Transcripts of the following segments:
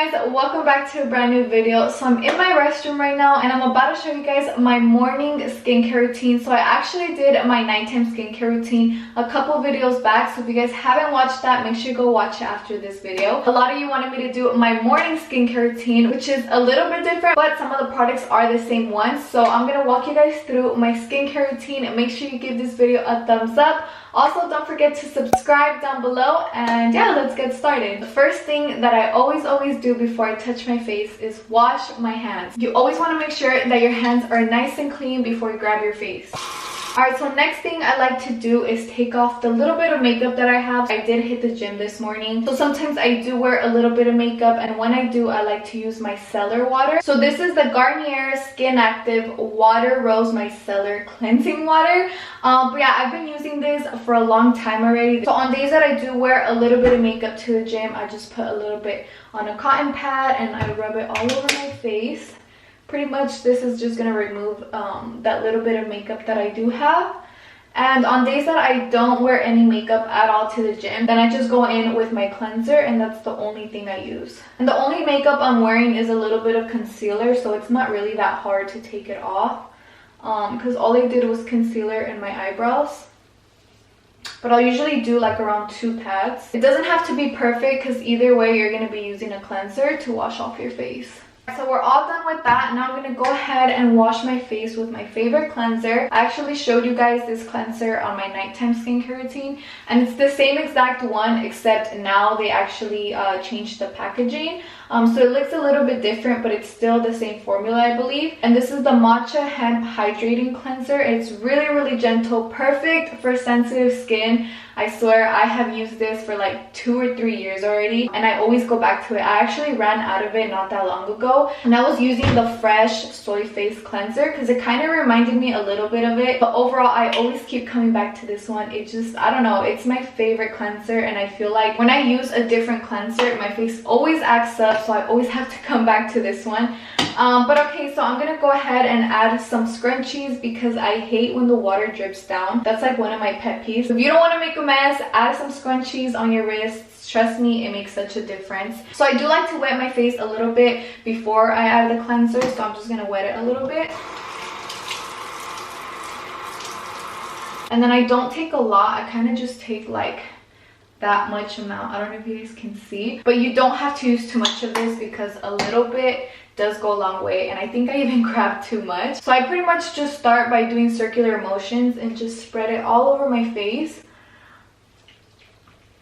guys, welcome back to a brand new video. So I'm in my restroom right now and I'm about to show you guys my morning skincare routine. So I actually did my nighttime skincare routine a couple videos back, so if you guys haven't watched that, make sure you go watch it after this video. A lot of you wanted me to do my morning skincare routine, which is a little bit different, but some of the products are the same ones. So I'm gonna walk you guys through my skincare routine and make sure you give this video a thumbs up. Also, don't forget to subscribe down below, and yeah, let's get started. The first thing that I always do before I touch my face is wash my hands. You always want to make sure that your hands are nice and clean before you grab your face. Alright, so next thing I like to do is take off the little bit of makeup that I have. I did hit the gym this morning, so sometimes I do wear a little bit of makeup, and when I do, I like to use my micellar water. So this is the Garnier Skin Active Water Rose Micellar Cleansing Water. But yeah, I've been using this for a long time already. So on days that I do wear a little bit of makeup to the gym, I just put a little bit on a cotton pad and I rub it all over my face. Pretty much this is just going to remove that little bit of makeup that I do have. And on days that I don't wear any makeup at all to the gym, then I just go in with my cleanser, and that's the only thing I use. And the only makeup I'm wearing is a little bit of concealer, so it's not really that hard to take it off, because all I did was concealer in my eyebrows. But I'll usually do like around 2 pads. It doesn't have to be perfect, because either way you're going to be using a cleanser to wash off your face. So we're all done with that. Now I'm going to go ahead and wash my face with my favorite cleanser. I actually showed you guys this cleanser on my nighttime skincare routine, and it's the same exact one, except now they actually changed the packaging. So it looks a little bit different, but it's still the same formula, I believe. And this is the Matcha Hemp Hydrating Cleanser. It's really gentle, perfect for sensitive skin. I swear I have used this for like 2 or 3 years already, and I always go back to it. I actually ran out of it not that long ago, and I was using the Fresh Soy Face Cleanser because it kind of reminded me a little bit of it. But overall, I always keep coming back to this one. It just, I don't know, it's my favorite cleanser, and I feel like when I use a different cleanser, my face always acts up, so I always have to come back to this one. But okay, so I'm gonna go ahead and add some scrunchies because I hate when the water drips down. That's like one of my pet peeves. If you don't want to make a mess, add some scrunchies on your wrists. Trust me, it makes such a difference. So I do like to wet my face a little bit before I add the cleanser, so I'm just gonna wet it a little bit. And then I don't take a lot. I kind of just take like that much amount. I don't know if you guys can see, but you don't have to use too much of this because a little bit does go a long way, and I think I even grabbed too much. So I pretty much just start by doing circular motions and just spread it all over my face.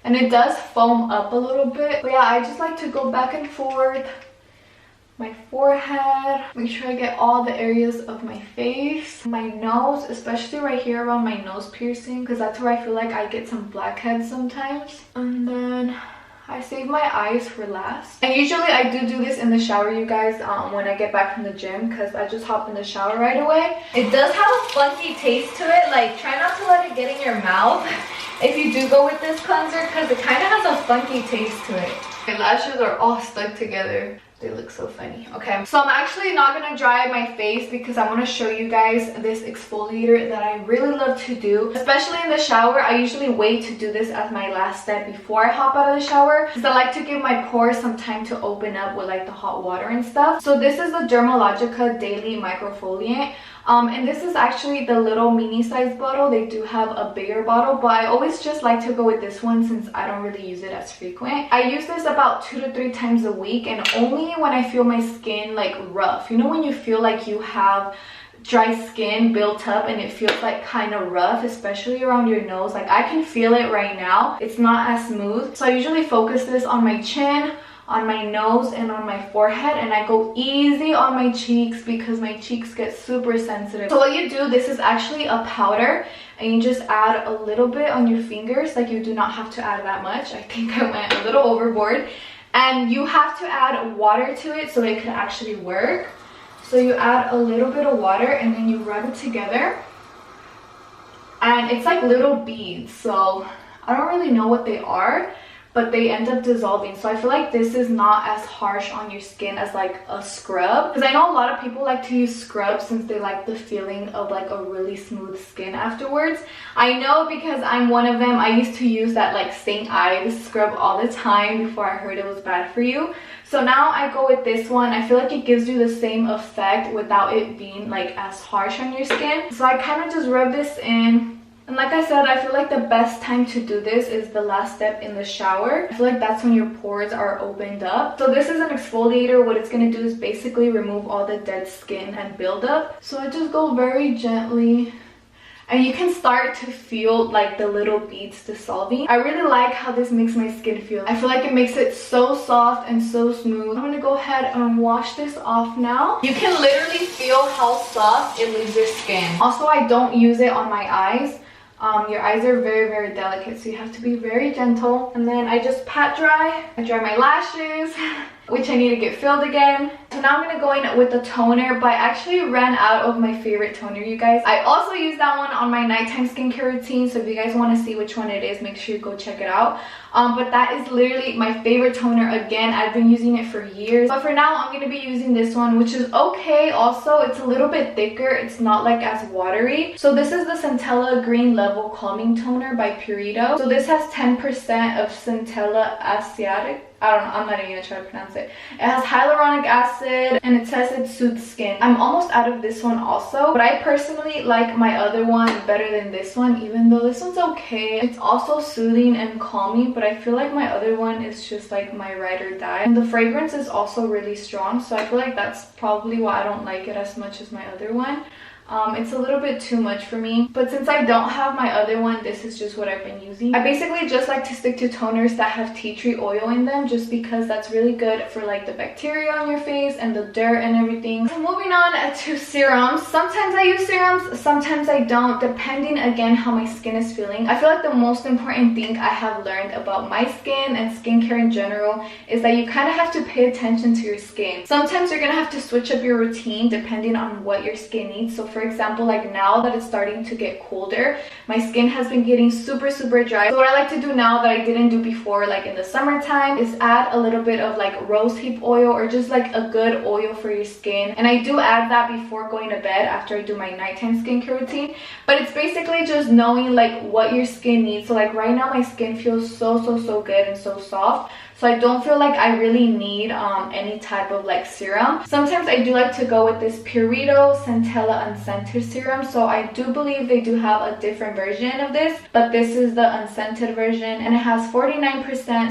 And it does foam up a little bit, but yeah, I just like to go back and forth. My forehead, make sure I get all the areas of my face, my nose, especially right here around my nose piercing, because that's where I feel like I get some blackheads sometimes. And then I save my eyes for last. And usually I do this in the shower, you guys, when I get back from the gym, because I just hop in the shower right away. It does have a funky taste to it. Like, try not to let it get in your mouth if you do go with this cleanser, because it kind of has a funky taste to it. My lashes are all stuck together. They look so funny. Okay, so I'm actually not gonna dry my face because I want to show you guys this exfoliator that I really love to do, especially in the shower. I usually wait to do this as my last step before I hop out of the shower, because I like to give my pores some time to open up with like the hot water and stuff. So this is the Dermalogica Daily Microfoliant. And this is actually the little mini size bottle. They do have a bigger bottle, but I always just like to go with this one since I don't really use it as frequent. I use this about 2 to 3 times a week, and only when I feel my skin like rough. You know when you feel like you have dry skin built up and it feels like kind of rough, especially around your nose. Like, I can feel it right now. It's not as smooth. So I usually focus this on my chin, on my nose, and on my forehead, and I go easy on my cheeks because my cheeks get super sensitive. So what you do, this is actually a powder, and you just add a little bit on your fingers. Like, you do not have to add that much. I think I went a little overboard. And you have to add water to it so it can actually work. So you add a little bit of water and then you rub it together, and it's like little beads. So I don't really know what they are, but they end up dissolving. So I feel like this is not as harsh on your skin as like a scrub, because I know a lot of people like to use scrubs since they like the feeling of like a really smooth skin afterwards. I know because I'm one of them. I used to use that like St. Ives scrub all the time before I heard it was bad for you. So now I go with this one. I feel like it gives you the same effect without it being like as harsh on your skin. So I kind of just rub this in. And like I said, I feel like the best time to do this is the last step in the shower. I feel like that's when your pores are opened up. So this is an exfoliator. What it's going to do is basically remove all the dead skin and buildup. So I just go very gently. And you can start to feel like the little beads dissolving. I really like how this makes my skin feel. I feel like it makes it so soft and so smooth. I'm gonna go ahead and wash this off now. You can literally feel how soft it leaves your skin. Also, I don't use it on my eyes. Your eyes are very, very delicate, so you have to be very gentle. And then I just pat dry. I dry my lashes, which I need to get filled again. So now I'm going to go in with the toner, but I actually ran out of my favorite toner, you guys. I also use that one on my nighttime skincare routine, so if you guys want to see which one it is, make sure you go check it out. But that is literally my favorite toner. Again, I've been using it for years, but for now I'm going to be using this one, which is okay. Also, it's a little bit thicker. It's not like as watery. So this is the Centella Green Level Calming Toner by Purito. So this has 10% of Centella Asiatic. I don't know, I'm not even gonna try to pronounce it. It has hyaluronic acid and it says it soothes skin. I'm almost out of this one also, but I personally like my other one better than this one, even though this one's okay. It's also soothing and calming, but I feel like my other one is just like my ride or die. And the fragrance is also really strong, so I feel like that's probably why I don't like it as much as my other one. It's a little bit too much for me, but since I don't have my other one, this is just what I've been using. I basically just like to stick to toners that have tea tree oil in them, just because that's really good for like the bacteria on your face and the dirt and everything. So moving on to serums. Sometimes I use serums, sometimes I don't, depending again how my skin is feeling. I feel like the most important thing I have learned about my skin and skincare in general is that you kind of have to pay attention to your skin. Sometimes you're gonna have to switch up your routine depending on what your skin needs. So for example, like now that it's starting to get colder, my skin has been getting super dry. So what I like to do now that I didn't do before, like in the summertime, is add a little bit of like rosehip oil or just like a good oil for your skin. And I do add that before going to bed after I do my nighttime skincare routine. But it's basically just knowing like what your skin needs. So like right now my skin feels so good and so soft. So I don't feel like I really need any type of like serum. Sometimes I do like to go with this Purito Centella Unscented serum. So I do believe they do have a different version of this, but this is the unscented version, and it has 49%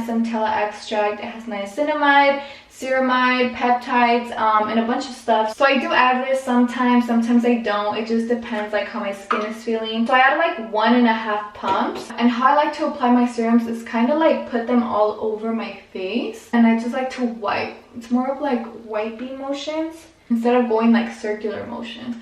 Centella extract. It has niacinamide, ceramide, peptides, and a bunch of stuff. So I do add this sometimes I don't. It just depends like how my skin is feeling. So I add like 1.5 pumps, and how I like to apply my serums is kind of like put them all over my face, and I just like to wipe. It's more of like wiping motions instead of going like circular motion.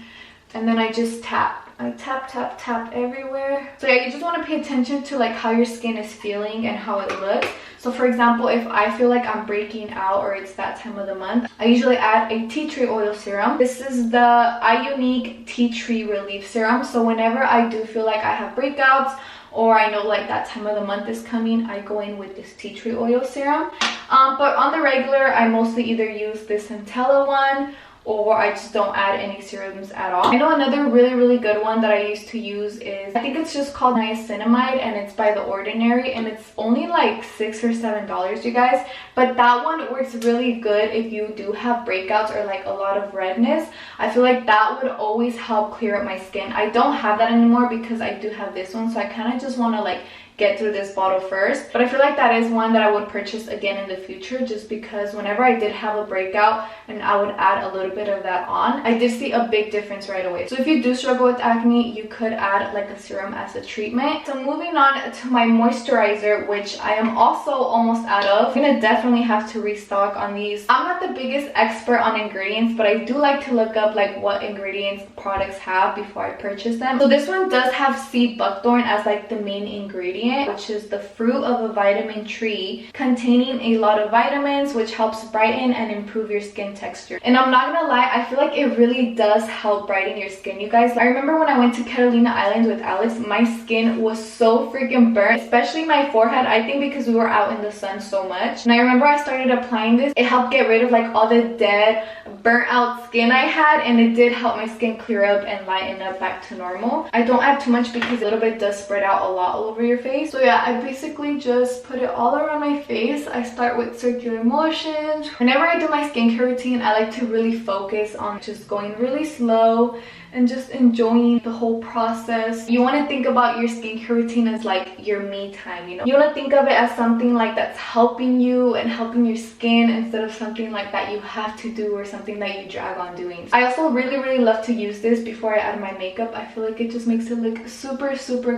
And then I just tap. I tap everywhere. So yeah, you just want to pay attention to like how your skin is feeling and how it looks. So for example, if I feel like I'm breaking out or it's that time of the month, I usually add a tea tree oil serum. This is the iUnique Tea Tree Relief Serum. So whenever I do feel like I have breakouts, or I know like that time of the month is coming, I go in with this tea tree oil serum. But on the regular, I mostly either use this Centella one, or I just don't add any serums at all. I know another really good one that I used to use is, I think it's just called niacinamide, and it's by The Ordinary, and it's only like $6 or $7, you guys. But that one works really good if you do have breakouts or like a lot of redness. I feel like that would always help clear up my skin. I don't have that anymore because I do have this one, so I kind of just want to like get through this bottle first. But I feel like that is one that I would purchase again in the future, just because whenever I did have a breakout and I would add a little bit of that on, I did see a big difference right away. So if you do struggle with acne, you could add like a serum as a treatment. So moving on to my moisturizer, which I am also almost out of. I'm gonna definitely have to restock on these. I'm not the biggest expert on ingredients, but I do like to look up like what ingredients products have before I purchase them. So this one does have sea buckthorn as like the main ingredient. ingredient, which is the fruit of a vitamin tree, containing a lot of vitamins, which helps brighten and improve your skin texture. And I'm not gonna lie, I feel like it really does help brighten your skin, you guys. I remember when I went to Catalina Island with Alex, my skin was so freaking burnt, especially my forehead. I think because we were out in the sun so much. And I remember I started applying this. It helped get rid of like all the dead, burnt out skin I had, and it did help my skin clear up and lighten up back to normal. I don't add too much because a little bit does spread out a lot all over your face. So yeah, I basically just put it all around my face. I start with circular motions. Whenever I do my skincare routine, I like to really focus on just going really slow and just enjoying the whole process. You want to think about your skincare routine as like your me time, you know? You want to think of it as something like that's helping you and helping your skin, instead of something like that you have to do or something that you drag on doing. I also really love to use this before I add my makeup. I feel like it just makes it look super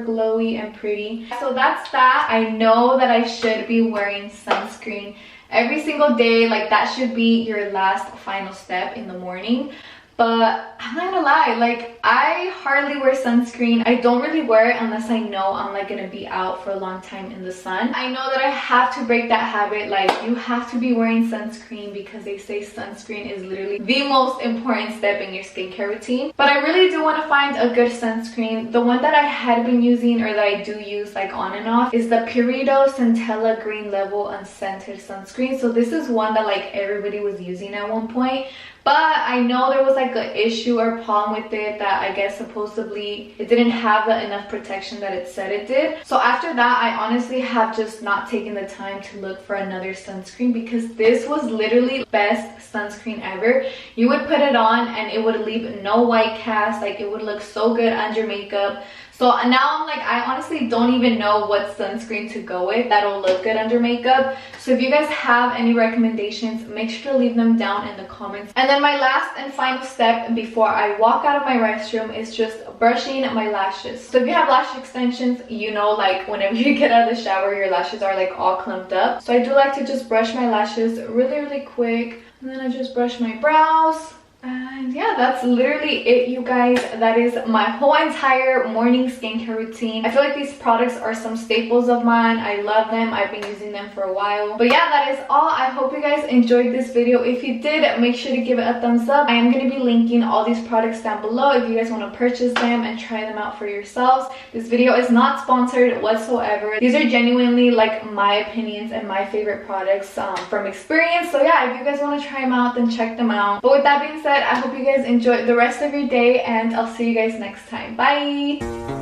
glowy and pretty. So that's that. I know that I should be wearing sunscreen every single day. Like, that should be your last final step in the morning. But I'm not gonna lie, like, I hardly wear sunscreen. I don't really wear it unless I know I'm like gonna be out for a long time in the sun. I know that I have to break that habit. Like, you have to be wearing sunscreen because they say sunscreen is literally the most important step in your skincare routine. But I really do want to find a good sunscreen. The one that I had been using, or that I do use like on and off, is the PURITO Centella Green Level Unscented sunscreen. So this is one that like everybody was using at one point. But I know there was like an issue or problem with it, that I guess supposedly it didn't have enough protection that it said it did. So after that, I honestly have just not taken the time to look for another sunscreen, because this was literally the best sunscreen ever. You would put it on and it would leave no white cast. Like, it would look so good under makeup. So now I'm like, I honestly don't even know what sunscreen to go with that'll look good under makeup. So if you guys have any recommendations, make sure to leave them down in the comments. And then my last and final step before I walk out of my restroom is just brushing my lashes. So if you have lash extensions, you know, like whenever you get out of the shower, your lashes are like all clumped up. So I do like to just brush my lashes really quick. And then I just brush my brows. And yeah, that's literally it, you guys. That is my whole entire morning skincare routine. I feel like these products are some staples of mine. I love them. I've been using them for a while. But yeah, that is all. I hope you guys enjoyed this video. If you did, make sure to give it a thumbs up. I am going to be linking all these products down below if you guys want to purchase them and try them out for yourselves. This video is not sponsored whatsoever. These are genuinely like my opinions and my favorite products from experience. So yeah, if you guys want to try them out, then check them out. But with that being said, I hope you guys enjoy the rest of your day, and I'll see you guys next time. Bye!